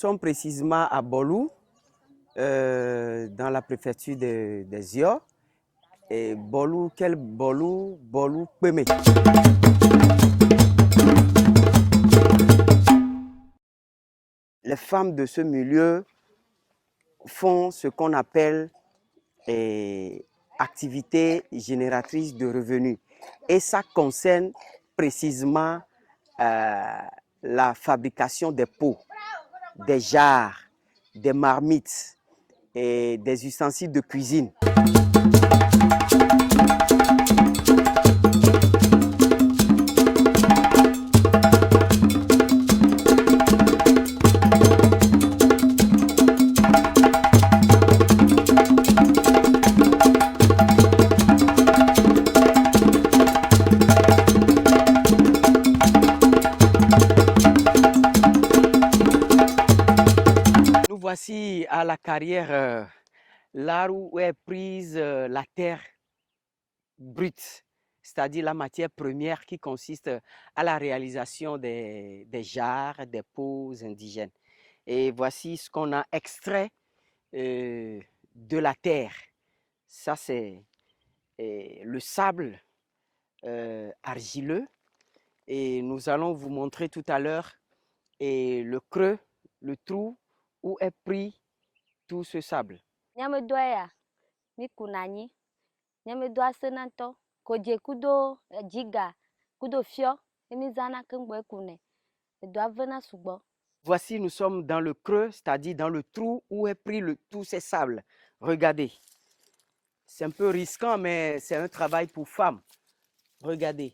sommes précisément à Bolou, dans la préfecture des Zior. Et Bolou, quel Bolou? Bolou Pemé. Les femmes de ce milieu font ce qu'on appelle activité génératrice de revenus. Et ça concerne précisément la fabrication des pots, des jarres, des marmites et des ustensiles de cuisine. Voici à la carrière, là où est prise la terre brute, c'est-à-dire la matière première qui consiste à la réalisation des jarres, des pots indigènes. Et voici ce qu'on a extrait de la terre. Ça, c'est le sable argileux. Et nous allons vous montrer tout à l'heure le creux, le trou, où est pris tout ce sable. Nyamedoya, mi kunani, nyamedoa senanto, kodje kudo jiga, kudo fio, et mi zana kengwe kune, doit venir subo. Voici, nous sommes dans le creux, c'est-à-dire dans le trou où est pris tous ces sables. Regardez, c'est un peu risquant, mais c'est un travail pour femmes. Regardez.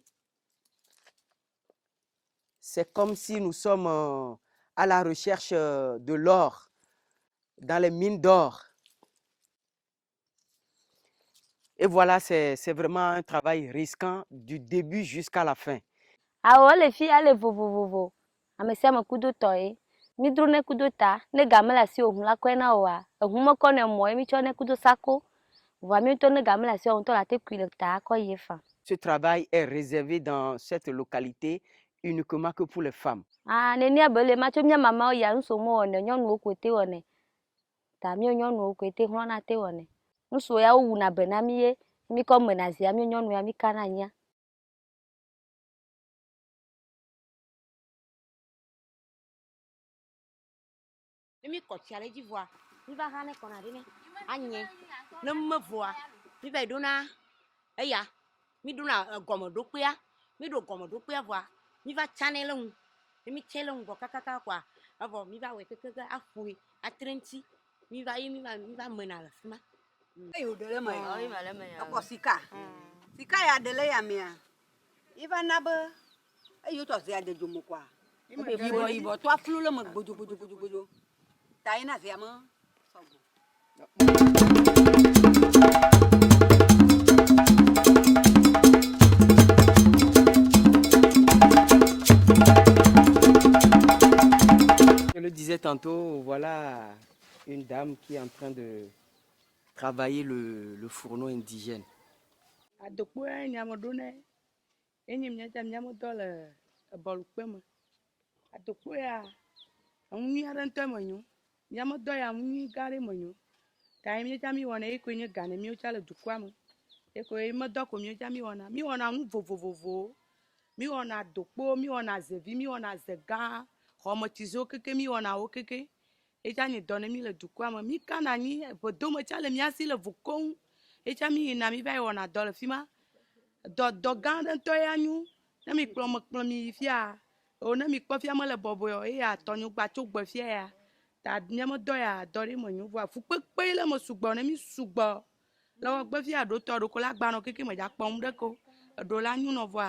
C'est comme si nous sommes à la recherche de l'or, dans les mines d'or. Et voilà, c'est vraiment un travail risquant du début jusqu'à la fin. Ah ouais, les filles, allez, vovo. Ame se me kudo toye. Mi drone kudo ta, ne gamela si o mla kwena wa. Humo kone moye mi chone kudo sako. Wa mi to ne gamela si on to la te kuile ta ko yefa. Ce travail est réservé dans cette localité uniquement que pour les femmes. Ah, ne ni abele ma cho mi mama o ya nso mo one nyonu okwete one. Ta mi nyonu okwete hlona te one. Nso ya wu na bena mi ye, mi ko menazi ya mi nyonu ya mi kana nya. Mi kotiale di voix. Mi va rane konadine. Anye. Ne me voix. Mi va dona. Eya. Mi dona gomodopia. Mi do gomodopia voix. Mi va channelon. Mi chelon go kakaka kwa. Avo mi va we keke afui, atrenti. Mi va mena la fima. Ayo dele mai. Oh, imale mai. Ako sika. Sika ya dele ya mia. Iva nabe. Ayo to se ade jumu kwa. Ibo to aflu le mo gbojo. Taina se ama. Je le disais tantôt, voilà une dame qui est en train de travailler le fourneau indigène. Romotizo keke mi wana o keke eja ni donne mi le dukwa ma mi kana ni bodo mo cha le mi asi le vukon eja mi na mi vai wana do le fima do ganda to ya nyu na mi kplo mi fia o na mi kpo fia mo le bobo yo e ya to nyu gba chogbo fia ya ta nya mo do ya do ri mo nyu vo fu pepe le mo sugbo na mi sugbo lo gbe fia do to do ko la gba no keke mo ja pom de ko do la nyu no vo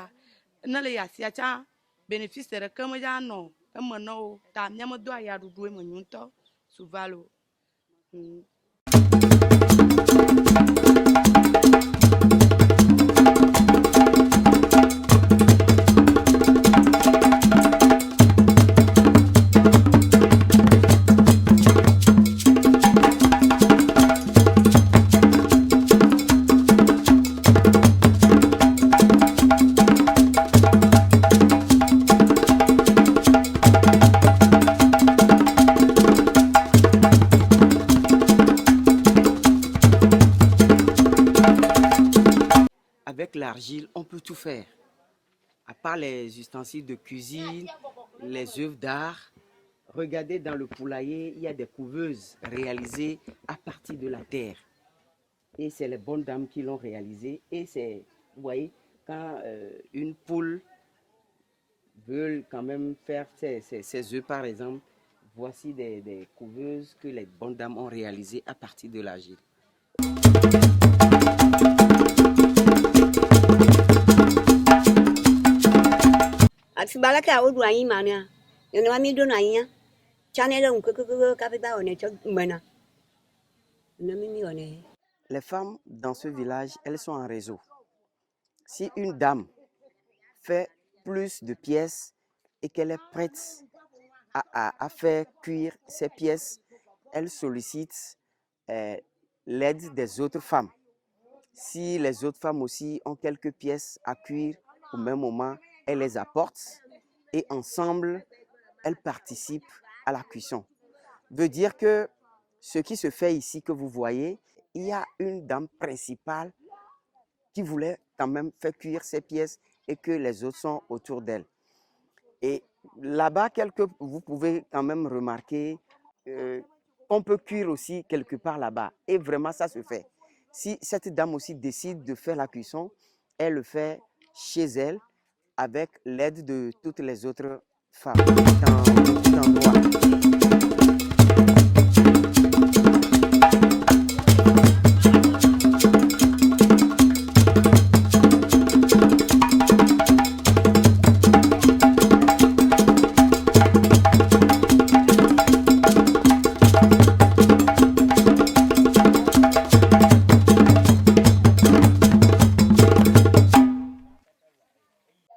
na le ya sia cha bénéfice de que mo ja no no ta nyamo do ya dudu e monyunto suvalo. avec l'argile, on peut tout faire. À part les ustensiles de cuisine, les œuvres d'art, regardez dans le poulailler, il y a des couveuses réalisées à partir de la terre. Et c'est les bonnes dames qui l'ont réalisé. Et c'est, vous voyez, quand une poule veut quand même faire ses œufs, par exemple, voici des couveuses que les bonnes dames ont réalisées à partir de l'argile. Asibala ka odu anyi mania. Yo no mi do na yin. Chane le unko ka ba one cho mena. Na mi one. Les femmes dans ce village, elles sont en réseau. Si une dame fait plus de pièces et qu'elle est prête à faire cuire ces pièces, elle sollicite l'aide des autres femmes. Si les autres femmes aussi ont quelques pièces à cuire au même moment, elles les apportent et ensemble, elles participent à la cuisson. Veut dire que ce qui se fait ici que vous voyez, il y a une dame principale qui voulait quand même faire cuire ses pièces et que les autres sont autour d'elle. Et là-bas, vous pouvez quand même remarquer qu'on peut cuire aussi quelque part là-bas. Et vraiment, ça se fait. Si cette dame aussi décide de faire la cuisson, elle le fait chez elle avec l'aide de toutes les autres femmes dans cet endroit.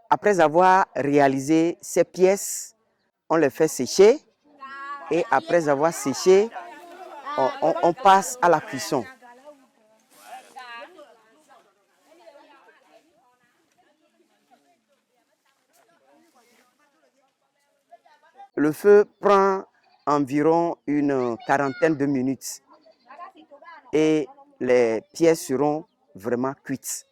Après avoir réalisé ces pièces, on les fait sécher et après avoir séché, on passe à la cuisson. Le feu prend environ une quarantaine de minutes et les pièces seront vraiment cuites.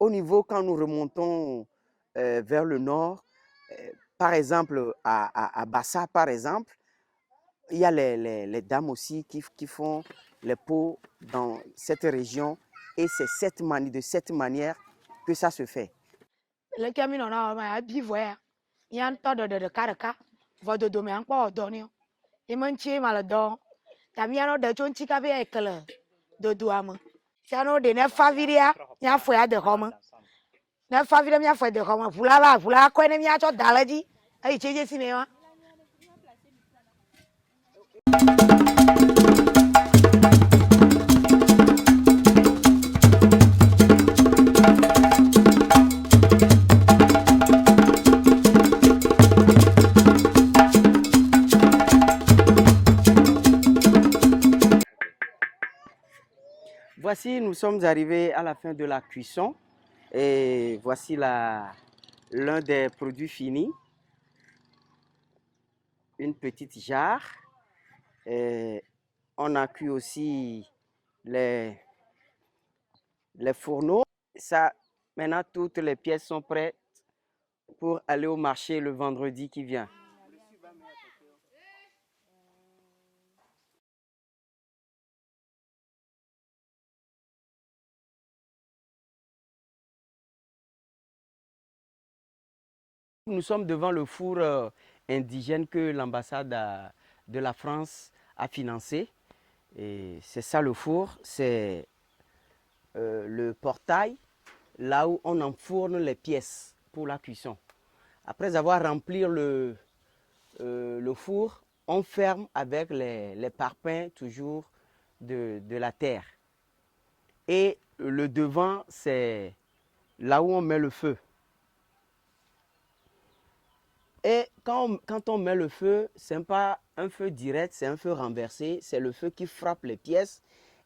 Au niveau, quand nous remontons vers le nord, par exemple à Bassa, par exemple, il y a les dames aussi qui font les pots dans cette région et c'est de cette manière que ça se fait. Le camion a bivoire. Il y a un tas de caracas. Va de domaine encore donner. Et mon chien maladon. Tamiano de Chonchica avec de douame. Tiano de Nefaviria, Nya Foya de Rome. Nefaviria, Nya Foya de Rome. Vula, Quenemia, Daladi. I change Simea. Voici, nous sommes arrivés à la fin de la cuisson et voici l'un des produits finis, une petite jarre. Et on a cuit aussi les fourneaux. Ça, maintenant, toutes les pièces sont prêtes pour aller au marché le vendredi qui vient. Nous sommes devant le four indigène que l'ambassade de la France a financé. Et c'est ça le four, c'est le portail, là où on enfourne les pièces pour la cuisson. Après avoir rempli le four, on ferme avec les parpaings toujours de la terre. Et le devant, c'est là où on met le feu. Et quand on met le feu, ce n'est pas un feu direct, c'est un feu renversé. C'est le feu qui frappe les pièces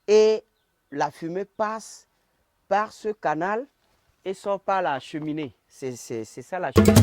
et la fumée passe par ce canal et sort par la cheminée. C'est ça la cheminée.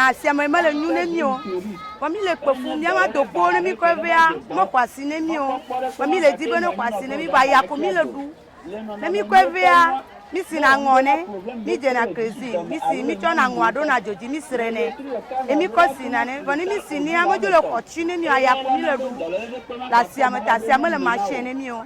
Asiame le nyu ne mio. Mami le kpefu mia ma do po ne mi ko vea, mo kwasi ne mio. Mami le di be no kwasi ne mi ba ya ko mi le du. Ne mi ko vea, mi si na ngone, mi je na krezi, mi cho na ngwa do na joji mi sirene. E mi ko si na ne, boni mi si ni amo jo le ko chi ne mi aya ko mi le du. La siame ta siame le machine ne mio.